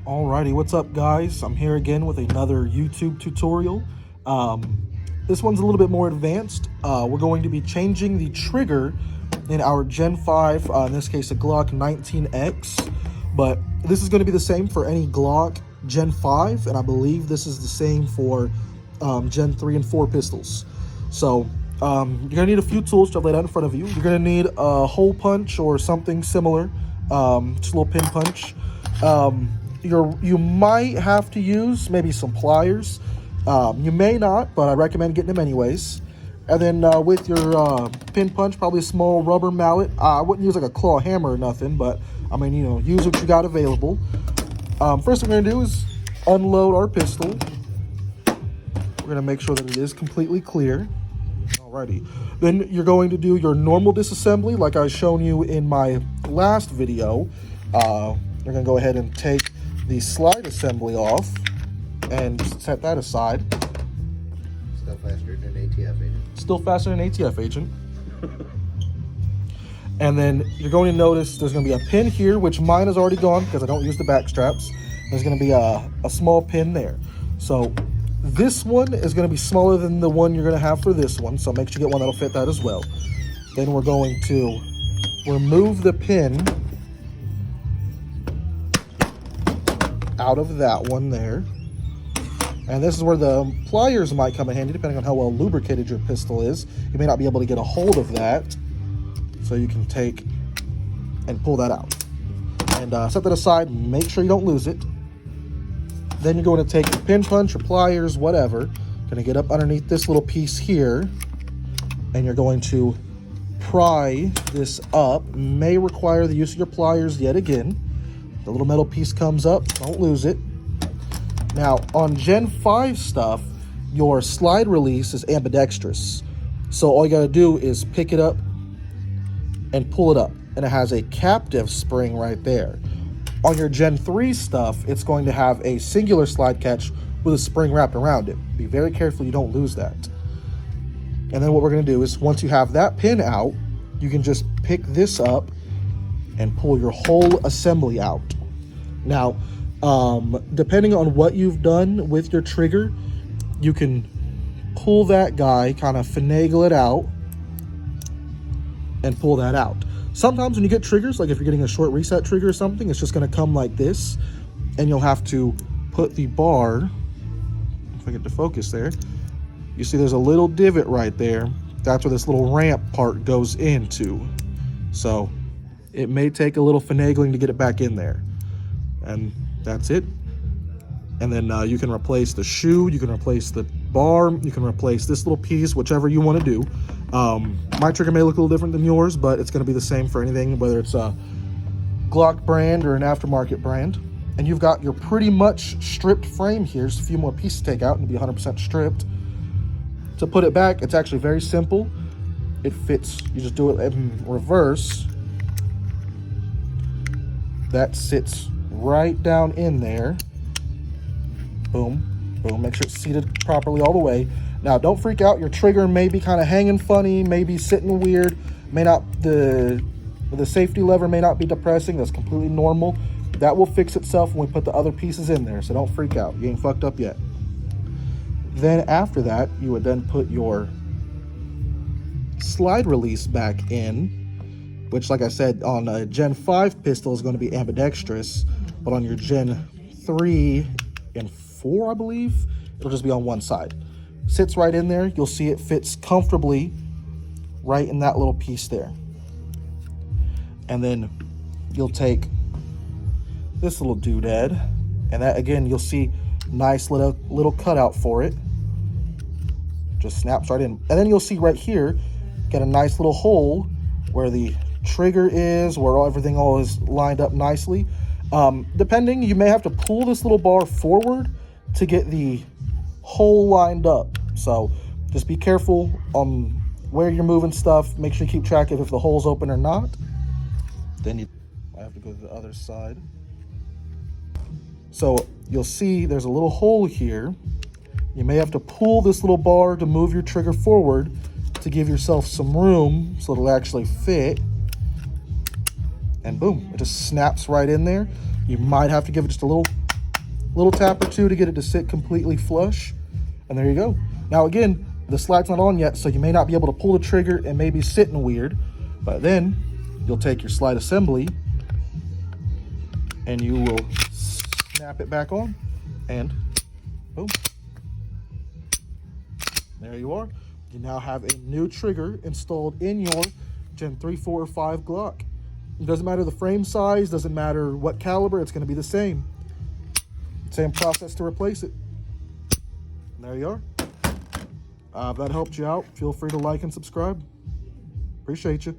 Alrighty, what's up guys? I'm here again with another YouTube tutorial. This one's a little bit more advanced. We're going to be changing the trigger in our Gen 5, in this case a Glock 19X, but this is going to be the same for any Glock Gen 5, and I believe this is the same for Gen 3 and 4 pistols. So you're going to need a few tools to lay out in front of you. You're going to need a hole punch or something similar, just a little pin punch. You might have to use maybe some pliers. You may not, but I recommend getting them anyways. And then with your pin punch, probably a small rubber mallet. I wouldn't use like a claw hammer or nothing, but I mean, you know, use what you got available. First thing we're gonna do is unload our pistol. We're gonna make sure that it is completely clear. Alrighty. Then you're going to do your normal disassembly like I've shown you in my last video. You're gonna go ahead and take the slide assembly off and set that aside. Still faster than an ATF agent. Still faster than an ATF agent. And then you're going to notice there's going to be a pin here, which mine is already gone because I don't use the back straps. There's going to be a small pin there. So this one is going to be smaller than the one you're going to have for this one. So make sure you get one that'll fit that as well. Then we're going to remove the pin out of that one there. And this is where the pliers might come in handy depending on how well lubricated your pistol is. You may not be able to get a hold of that, so you can take and pull that out. And set that aside, make sure you don't lose it. Then you're going to take your pin punch or pliers, whatever. Gonna get up underneath this little piece here, and you're going to pry this up. May require the use of your pliers yet again. The little metal piece comes up, don't lose it. Now, on Gen 5 stuff, your slide release is ambidextrous. So all you gotta do is pick it up and pull it up. And it has a captive spring right there. On your Gen 3 stuff, it's going to have a singular slide catch with a spring wrapped around it. Be very careful you don't lose that. And then what we're gonna do is, once you have that pin out, you can just pick this up and pull your whole assembly out. Now, depending on what you've done with your trigger, you can pull that guy, kind of finagle it out, and pull that out. Sometimes when you get triggers, like if you're getting a short reset trigger or something, it's just going to come like this, and you'll have to put the bar, if I get to focus there, you see there's a little divot right there. That's where this little ramp part goes into. So it may take a little finagling to get it back in there. And that's it. And then you can replace the shoe, you can replace the bar, you can replace this little piece, whichever you want to do. My trigger may look a little different than yours, but it's going to be the same for anything, whether it's a Glock brand or an aftermarket brand. And you've got your pretty much stripped frame here. Just a few more pieces to take out and be 100% stripped. To put it back, it's actually very simple. It fits, you just do it in reverse. That sits right down in there. Boom, boom. Make sure it's seated properly all the way. Now, don't freak out. Your trigger may be kind of hanging funny, maybe sitting weird, may not, the safety lever may not be depressing. That's completely normal. That will fix itself when we put the other pieces in there, so don't freak out. You ain't fucked up yet. Then after that, you would then put your slide release back in, which, like I said, on a Gen 5 pistol is going to be ambidextrous, but on your Gen 3 and 4, I believe, it'll just be on one side. Sits right in there. You'll see it fits comfortably right in that little piece there. And then you'll take this little doodad, and that, again, you'll see nice little cutout for it. Just snaps right in. And then you'll see right here, got a nice little hole where the trigger is, where everything all is lined up nicely. Depending, you may have to pull this little bar forward to get the hole lined up. So just be careful on where you're moving stuff. Make sure you keep track of if the hole's open or not. Then I have to go to the other side. So you'll see there's a little hole here. You may have to pull this little bar to move your trigger forward to give yourself some room so it'll actually fit. And boom, it just snaps right in there. You might have to give it just a little Little tap or two to get it to sit completely flush. And there you go. Now again, the slat's not on yet, so you may not be able to pull the trigger and maybe sitting weird. But then you'll take your slide assembly and you will snap it back on, and boom. There you are. You now have a new trigger installed in your Gen 3, 4, or 5 Glock. It doesn't matter the frame size, doesn't matter what caliber, it's going to be the same. Same process to replace it. And there you are. If that helped you out, feel free to like and subscribe. Appreciate you.